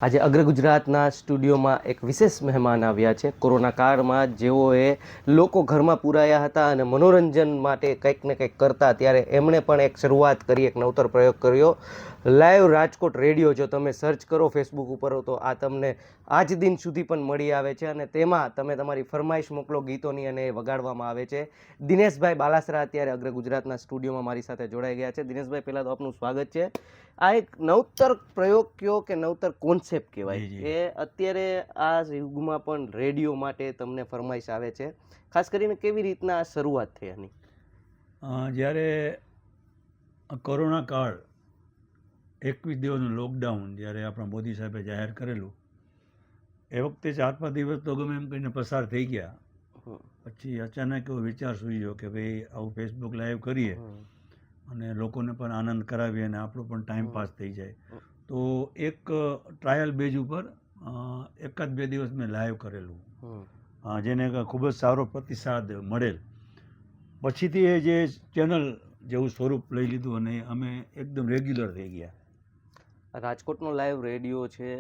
આજે અગ્ર ગુજરાતના સ્ટુડિયોમાં એક વિશેષ મહેમાન આવ્યા છે. કોરોના કાળમાં જેઓએ લોકો ઘરમાં પૂરાયા હતા અને મનોરંજન માટે કંઈક ને કંઈક કરતા, ત્યારે એમણે પણ એક શરૂઆત કરી, એક નવતર પ્રયોગ કર્યો. લાઈવ રાજકોટ રેડિયો જો તમે સર્ચ કરો ફેસબુક ઉપર તો આ તમને આજ દિન સુધી પણ મળી આવે છે અને તેમાં તમે તમારી ફરમાઈશ મોકલો ગીતોની અને એ વગાડવામાં આવે છે. દિનેશભાઈ બાલાસરા અત્યારે અગ્ર ગુજરાતના સ્ટુડિયોમાં મારી સાથે જોડાઈ ગયા છે. દિનેશભાઈ, પહેલાં તો આપનું સ્વાગત છે. આ એક નવતર પ્રયોગ કયો કે નવતર કોન્સેપ્ટ કહેવાય એ અત્યારે આ યુગમાં પણ રેડિયો માટે તમને ફરમાઈશ આવે છે, ખાસ કરીને કેવી રીતના શરૂઆત થઈ આની? જ્યારે કોરોના કાળ 21 દિવસનું લોકડાઉન જ્યારે આપણા મોદી સાહેબે જાહેર કરેલું, એ વખતે 4-5 દિવસ તો ગમે એમ કહીને પસાર થઈ ગયા. પછી અચાનક એવો વિચાર સૂઝ્યો કે ભાઈ આવું ફેસબુક લાઈવ કરીએ અને લોકોને પણ આનંદ કરાવીએ અને આપણો પણ ટાઈમ પાસ થઈ જાય. તો એક ટ્રાયલ બેઝ ઉપર 1-2 દિવસ મેં લાઈવ કરેલું, જેને ખૂબ જ સારો પ્રતિસાદ મળેલ. પછીથી એ જે ચેનલ જેવું સ્વરૂપ લઈ લીધું અને અમે એકદમ રેગ્યુલર થઈ ગયા. રાજકોટનો લાઈવ રેડિયો છે,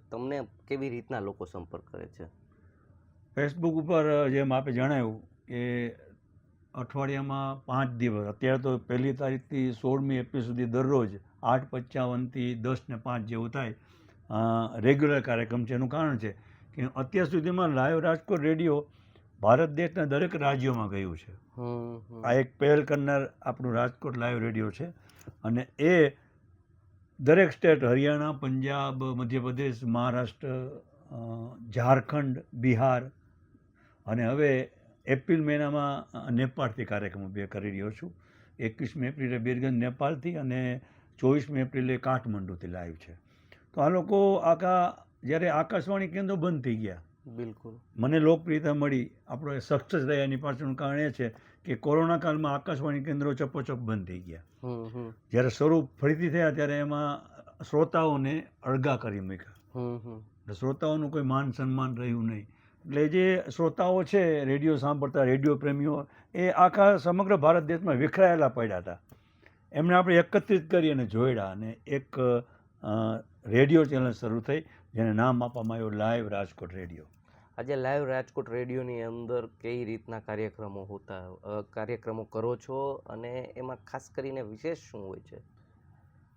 તમને કેવી રીતના લોકો સંપર્ક કરે છે? ફેસબુક ઉપર જેમ આપે જણાવ્યું કે અઠવાડિયામાં 5 દિવસ, અત્યારે તો 1લી તારીખથી 16મી એપ્રિલ સુધી દરરોજ 8:55થી 10:05 જેવું થાય રેગ્યુલર કાર્યક્રમ છે. એનું કારણ છે કે અત્યાર સુધીમાં લાઈવ રાજકોટ રેડિયો ભારત દેશના દરેક રાજ્યોમાં ગયું છે. આ એક પહેલ કરનાર આપણું રાજકોટ લાઈવ રેડિયો છે અને એ દરેક સ્ટેટ, હરિયાણા, પંજાબ, મધ્યપ્રદેશ, મહારાષ્ટ્ર, ઝારખંડ, બિહાર અને હવે એપ્રિલ મહિનામાં નેપાળથી કાર્યક્રમો બે કરી રહ્યો છું. 21મી એપ્રિલે બીરગંજ નેપાળથી અને 24મી એપ્રિલે કાઠમંડુથી લાઈવ છે. તો આ લોકો જ્યારે આકાશવાણી કેન્દ્રો બંધ થઈ ગયા, બિલકુલ મને લોકપ્રિયતા મળી, આપણો સક્સેસ રહ્યા. એની પાછળનું કારણ એ છે કે કોરોના કાળમાં આકાશવાણી કેન્દ્રો ચપોચપ બંધ થઈ ગયા. જ્યારે શરૂ ફરીથી થયા ત્યારે એમાં શ્રોતાઓને અળગા કરી મૂક્યા. શ્રોતાઓનું કોઈ માન સન્માન રહ્યું નહીં. એટલે જે શ્રોતાઓ છે રેડિયો સાંભળતા, રેડિયો પ્રેમીઓ, એ આખા સમગ્ર ભારત દેશમાં વિખરાયેલા પડ્યા હતા. એમને આપણે એકત્રિત કરી અને જોડ્યા અને એક રેડિયો ચેનલ શરૂ થઈ, જેને નામ આપવામાં આવ્યું લાઈવ રાજકોટ રેડિયો. આજે લાઈવ રાજકોટ રેડિયોની અંદર કઈ રીતના કાર્યક્રમો કરો છો અને એમાં ખાસ કરીને વિશેષ શું હોય છે?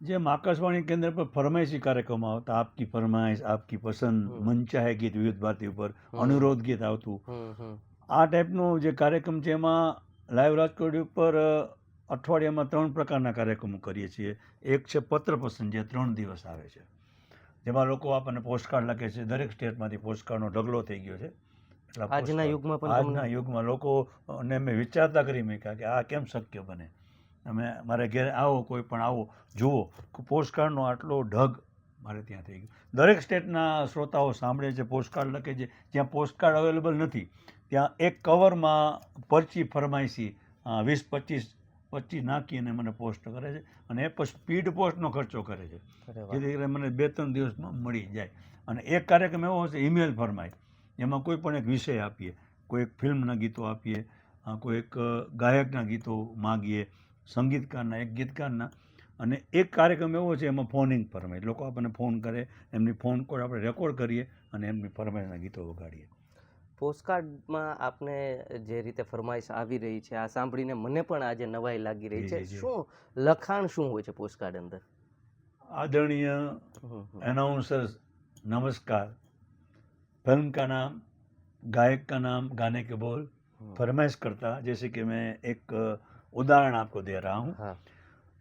જેમ આકાશવાણી કેન્દ્ર પર ફરમાઈશી કાર્યક્રમો આવતા, આપકી ફરમાઈશ, આપકી પસંદ, મન ચાહે ગીત વિવિધ ભારતી ઉપર અનુરોધ ગીત આવતું, આ ટાઈપનો જે કાર્યક્રમ છે એમાં લાઈવ રાજકોટ ઉપર અઠવાડિયામાં 3 પ્રકારના કાર્યક્રમો કરીએ છીએ. એક છે પત્ર પસંદ, જે 3 દિવસ આવે છે, જેમાં લોકો આપણને પોસ્ટકાર્ડ લખે છે. દરેક સ્ટેટમાંથી પોસ્ટકાર્ડનો ઢગલો થઈ ગયો છે. આજના યુગમાં લોકોને મેં વિચારતા કરી મૂક્યા કે આ કેમ શક્ય બને. મારે ઘેર આવો, કોઈ પણ આવો, જુઓ, પોસ્ટકાર્ડનો આટલો ઢગ મારે ત્યાં થઈ ગયો. દરેક સ્ટેટના શ્રોતાઓ સાંભળે છે, પોસ્ટકાર્ડ લખે છે. જ્યાં પોસ્ટકાર્ડ અવેલેબલ નથી ત્યાં એક કવરમાં પરચી ફરમાઈશી 20-25 નાખી અને મને પોસ્ટ કરે છે અને એ સ્પીડ પોસ્ટનો ખર્ચો કરે છે, જેથી કરીને મને 2-3 દિવસમાં મળી જાય. અને એક કાર્યક્રમ એવો હશે ઈમેલ ફરમાઈશ, એમાં કોઈ પણ એક વિષય આપીએ, કોઈ એક ફિલ્મના ગીતો આપીએ, કોઈ એક ગાયકના ગીતો માગીએ, સંગીતકારના, એક ગીતકારના. અને એક કાર્યક્રમ એવો છે એમાં ફોનિંગ ફરમાઈશ, લોકો આપણને ફોન કરે, એમની ફોન કોલ આપણે રેકોર્ડ કરીએ અને એમની ફરમાઈશના ગીતો વગાડીએ. પોસ્ટકાર્ડમાં આપને જે રીતે ફરમાઈશ આવી રહી છે, આ સાંભળીને મને પણ આજે નવાઈ લાગી રહી છે. શું લખાણ શું હોય છે પોસ્ટકાર્ડ અંદર? आदरणीय अनाउंसर्स नमस्कार, फिल्म का नाम, गायक का नाम, गाने के बोल, फरमाइश करता. जैसे कि मैं एक उदाहरण आपको दे रहा हूँ.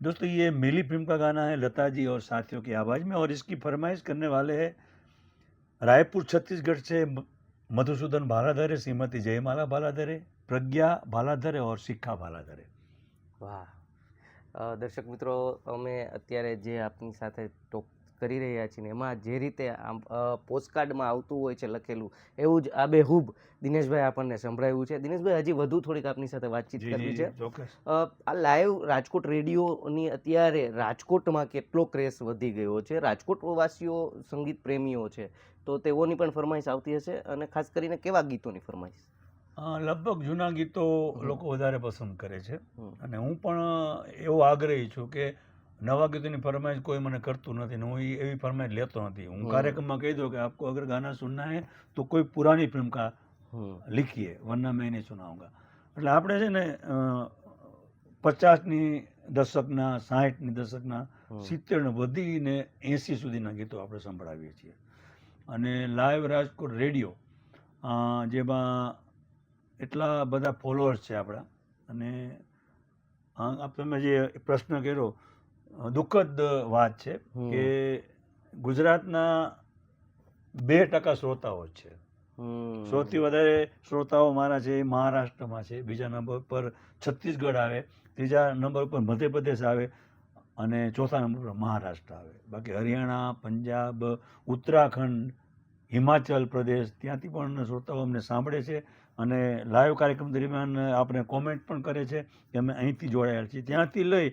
दोस्तों, ये मिली फिल्म का गाना है, लता जी और साथियों की आवाज़ में, और इसकी फरमाइश करने वाले हैं रायपुर छत्तीसगढ़ से मधुसूदन भालाधरे, श्रीमती जयमाला भालाधरे, प्रज्ञा भालाधरे और शिखा भालाधरे. વાહ! દર્શક મિત્રો, અમે અત્યારે જે આપની સાથે ટોક કરી રહ્યા છીએ એમાં જે રીતે આમ પોસ્ટકાર્ડમાં આવતું હોય છે લખેલું, એવું જ આબેહૂબ દિનેશભાઈ આપણને સંભળાયું છે. દિનેશભાઈ, હજી વધુ થોડીક આપની સાથે વાતચીત કરવી છે. આ લાઈવ રાજકોટ રેડિયોની અત્યારે રાજકોટમાં કેટલો ક્રેઝ વધી ગયો છે. રાજકોટવાસીઓ સંગીત પ્રેમીઓ છે, તો તેઓની પણ ફરમાઈશ આવતી હશે, અને ખાસ કરીને કેવા ગીતોની ફરમાઈશ? લગભગ જૂના ગીતો લોકો વધારે પસંદ કરે છે અને હું પણ એવો આગ્રહી છું કે નવા ગીતોની ફરમાઈશ કોઈ મને કરતું નથી ને હું એવી ફરમાઈશ લેતો નથી. હું કાર્યક્રમમાં કહી દઉં કે આપકો અગર ગાના સુનના હે તો કોઈ પુરાની ફિલ્મ કા લીખીએ વરના મેં નહીં સુનાઉંગા. એટલે આપણે છે ને 50ની દશકના 60ની દશકના 70 ને વધીને 80 સુધીના ગીતો આપણે સંભળાવીએ છીએ. અને લાઈવ રાજકોટ રેડિયો જેમાં એટલા બધા ફોલોઅર્સ છે આપણા. અને તમે જે પ્રશ્ન કર્યો દુઃખદ વાત છે કે ગુજરાતના 2% શ્રોતાઓ જ છે. સૌથી વધારે શ્રોતાઓ મારા છે એ મહારાષ્ટ્રમાં છે, બીજા નંબર પર છત્તીસગઢ આવે, ત્રીજા નંબર પર મધ્યપ્રદેશ આવે અને ચોથા નંબર પર મહારાષ્ટ્ર આવે. બાકી હરિયાણા, પંજાબ, ઉત્તરાખંડ, હિમાચલ પ્રદેશ ત્યાંથી પણ શ્રોતાઓ અમને સાંભળે છે અને લાઈવ કાર્યક્રમ દરમિયાન આપણે કોમેન્ટ પણ કરે છે કે અમે અહીંથી જોડાયેલા છીએ. ત્યાંથી લઈ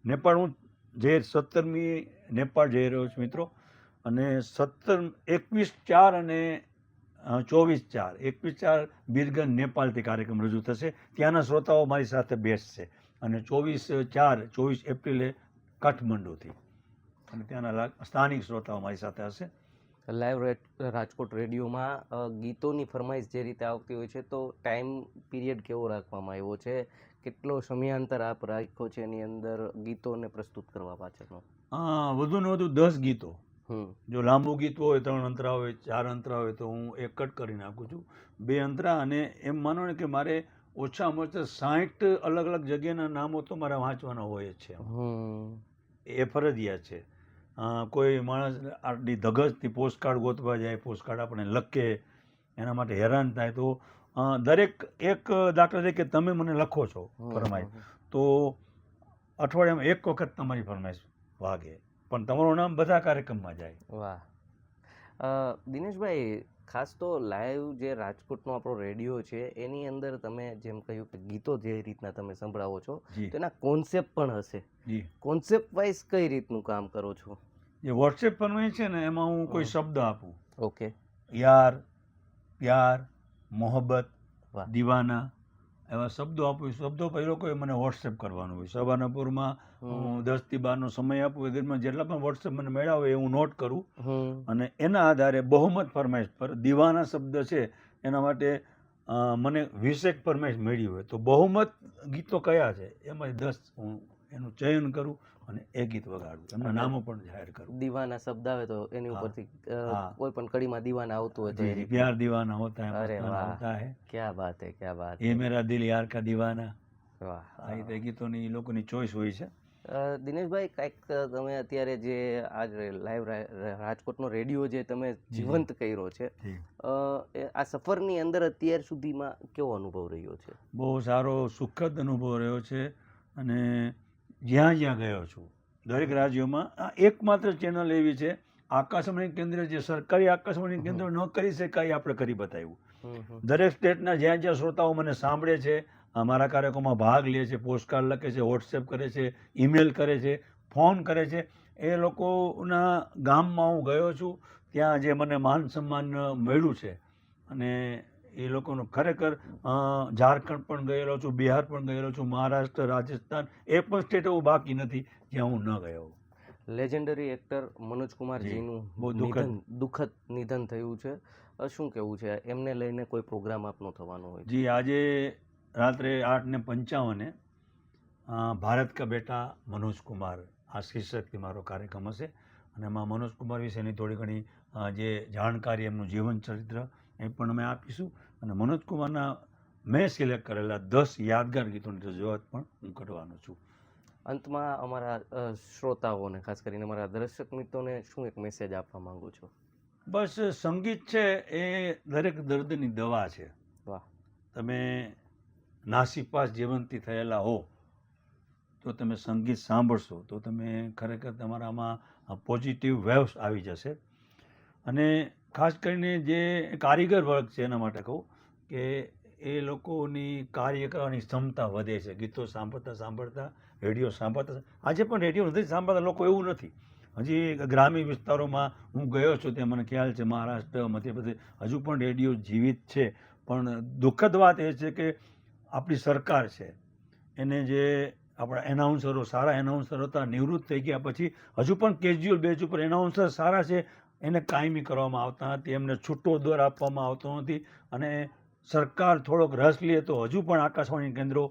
નેપાળ હું 17મી નેપાળ જઈ રહ્યો છું મિત્રો. અને 21/4 અને 24/4 21/4 બિરગન નેપાળથી કાર્યક્રમ રજૂ થશે. ત્યાંના શ્રોતાઓ મારી સાથે બેસશે અને 24/4 24 એપ્રિલે કાઠમંડુથી અને ત્યાંના સ્થાનિક શ્રોતાઓ મારી સાથે હશે. લાઈવ રાજકોટ રેડિયોમાં ગીતોની ફરમાઈશ જે રીતે આવતી હોય છે તો ટાઈમ પીરિયડ કેવો રાખવામાં આવ્યો છે? કેટલો સમયાંતર આપ રાખ્યો છે એની અંદર ગીતોને પ્રસ્તુત કરવા પાછળનો? વધુને વધુ 10 ગીતો. જો લાંબુ ગીત હોય 3 અંતરા હોય 4 અંતરા હોય તો હું એક કટ કરી નાખું છું, 2 અંતરા. અને એમ માનો ને કે મારે ઓછામાં ઓછા 60 અલગ અલગ જગ્યાના નામો તો મારા વાંચવાના હોય જ છે. એ ફરજિયાત છે. કોઈ માણસ આટલી ધગજથી પોસ્ટકાર્ડ ગોતવા જાય, પોસ્ટકાર્ડ આપણે લખે એના માટે હેરાન થાય તો દરેક એક દાખલા તરીકે તમે મને લખો છો ફરમાઈશ તો અઠવાડિયામાં એક વખત તમારી ફરમાઈશ વાગે પણ તમારું નામ બધા કાર્યક્રમમાં જાય. વાહ દિનેશભાઈ, ખાસ તો લાઈવ જે રાજકોટનો આપણો રેડિયો છે એની અંદર તમે જેમ કહ્યું કે ગીતો જે રીતના તમે સંભળાવો છો તો એના કોન્સેપ્ટ પણ હશે. કોન્સેપ્ટ વાઇઝ કઈ રીતનું કામ કરો છો? જે વોટ્સએપ પર છે ને એમાં હું કોઈ શબ્દ આપું, ઓકે, યાર, પ્યાર, મોહબ્બત, દીવાના એવા શબ્દો આપું. શબ્દો પર એ લોકોએ મને વોટ્સએપ કરવાનું હોય. સવારના પૂરમાં હું 10 થી 12નો સમય આપું, એમાં જેટલા પણ વોટ્સએપ મને મળ્યા હોય એ હું નોટ કરું અને એના આધારે બહુમત ફરમાઈશ પર દીવાના શબ્દ છે એના માટે મને 20 ફરમાઈશ મળી હોય તો બહુમત ગીતો કયા છે એમાં 10 હું એનું ચયન કરું અને એ ગીત વગાડું, એમના નામો પણ જાહેર કરું. દીવાના શબ્દ આવે તો એની ઉપરથી કોઈ પણ કડીમાં દીવાના આવતું હોય તો પ્યાર દીવાના હોતા હૈ, અરે વાહ, હોતા હૈ, ક્યા બાત હૈ, ક્યા બાત એ મેરા દિલ યાર કા દીવાના. વાહ, આ રીતે ગીતોની લોકોની ચોઈસ હોય છે. દિનેશભાઈ, કંઈક તમે અત્યારે જે આજ લાઈવ રાજકોટનો રેડિયો જે તમે જીવંત કર્યો છે આ સફરની અંદર અત્યાર સુધીમાં કેવો અનુભવ રહ્યો છે? બહુ સારો સુખદ અનુભવ રહ્યો છે. અને જ્યાં જ્યાં ગયો છું દરેક રાજ્યોમાં એકમાત્ર ચેનલ એવી છે આકાશવાણી કેન્દ્ર જે સરકારી આકાશવાણી કેન્દ્ર ન કરી શકાય આપણે કરી બતાવ્યું. દરેક સ્ટેટના જ્યાં જ્યાં શ્રોતાઓ મને સાંભળે છે, અમારા કાર્યક્રમમાં ભાગ લે છે, પોસ્ટકાર્ડ લખે છે, વોટ્સએપ કરે છે, ઈમેલ કરે છે, ફોન કરે છે, એ લોકોના ગામમાં હું ગયો છું ત્યાં જે મને માન સન્માન મળ્યું છે. અને એ લોકોનું ખરેખર ઝારખંડ પણ ગયેલો છું, બિહાર પણ ગયેલો છું, મહારાષ્ટ્ર, રાજસ્થાન, એ પણ સ્ટેટ એવું બાકી નથી જ્યાં હું ન ગયો. લેજેન્ડરી એક્ટર મનોજ કુમારજીનું દુઃખદ નિધન થયું છે, શું કહેવું છે એમને લઈને? કોઈ પ્રોગ્રામ આપનો થવાનો હોય? જી, આજે રાત્રે 8:55 ભારત કા બેટા મનોજ કુમાર આ શીર્ષકથી મારો કાર્યક્રમ હશે અને એમાં મનોજ કુમાર વિશેની થોડી ઘણી જે જાણકારી, એમનું જીવન ચરિત્ર એ પણ અમે આપીશું. અને મનોજ કુમારના મેં સિલેક્ટ કરેલા 10 યાદગાર ગીતોની રજૂઆત પણ હું કરવાનો છું. અંતમાં અમારા શ્રોતાઓને, ખાસ કરીને અમારા દર્શક મિત્રોને શું એક મેસેજ આપવા માંગુ છો? બસ, સંગીત છે એ દરેક દર્દની દવા છે. વાહ. તમે નાસીપાસ જીવનથી થયેલા હો તો તમે સંગીત સાંભળશો તો તમે ખરેખર તમારામાં પોઝિટિવ વેવ્સ આવી જશે. અને ખાસ કરીને જે કારીગર વર્ગ છે એના માટે કહું કે એ લોકોની કાર્ય કરવાની ક્ષમતા વધે છે. ગીતો સાંભળતા સાંભળતા, રેડિયો સાંભળતા. આજે પણ રેડિયો નથી સાંભળતા લોકો, એવું નથી. હજી ગ્રામીણ વિસ્તારોમાં હું ગયો છું ત્યાં મને ખ્યાલ છે મહારાષ્ટ્ર, મધ્યપ્રદેશ હજુ પણ રેડિયો જીવિત છે. પણ દુઃખદ વાત એ છે કે આપણી સરકાર છે એને જે આપણા એનાઉન્સરો સારા એનાઉન્સર હતા, નિવૃત્ત થઈ ગયા પછી હજુ પણ કેઝ્યુઅલ બેઝ ઉપર એનાઉન્સર સારા છે એને કાયમી કરવામાં આવતા નથી, એમને છૂટો દર આપવામાં આવતો નથી. અને સરકાર થોડોક રસ લે તો હજુ પણ આકાશવાણી કેન્દ્રો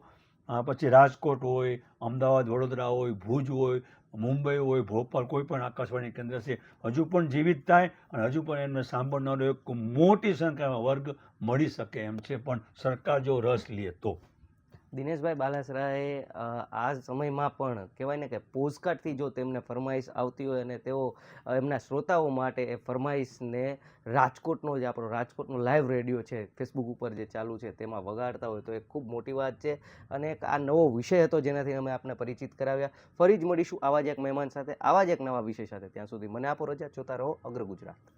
પછી રાજકોટ હોય, અમદાવાદ, વડોદરા હોય, ભુજ હોય, મુંબઈ હોય, ભોપાલ, કોઈ પણ આકાશવાણી કેન્દ્ર છે હજુ પણ જીવિત થાય અને હજુ પણ એમને સાંભળનારો એક મોટી સંખ્યામાં વર્ગ મળી શકે એમ છે, પણ સરકાર જો રસ લે તો. દિનેશભાઈ બાલાસરાએ આ સમયમાં પણ કહેવાય ને કે પોસ્ટકાર્ડથી જો તેમને ફરમાઈશ આવતી હોય અને તેઓ એમના શ્રોતાઓ માટે એ ફરમાઈશને રાજકોટનો જે આપણો રાજકોટનો લાઈવ રેડિયો છે ફેસબુક ઉપર જે ચાલુ છે તેમાં વગાડતા હોય તો એ ખૂબ મોટી વાત છે. અને એક આ નવો વિષય હતો જેનાથી અમે આપને પરિચિત કરાવ્યા. ફરી જ મળીશું આવા જ એક મહેમાન સાથે, આવા જ એક નવા વિષય સાથે. ત્યાં સુધી મને આપો રજા. જોતા રહો અગ્ર ગુજરાત.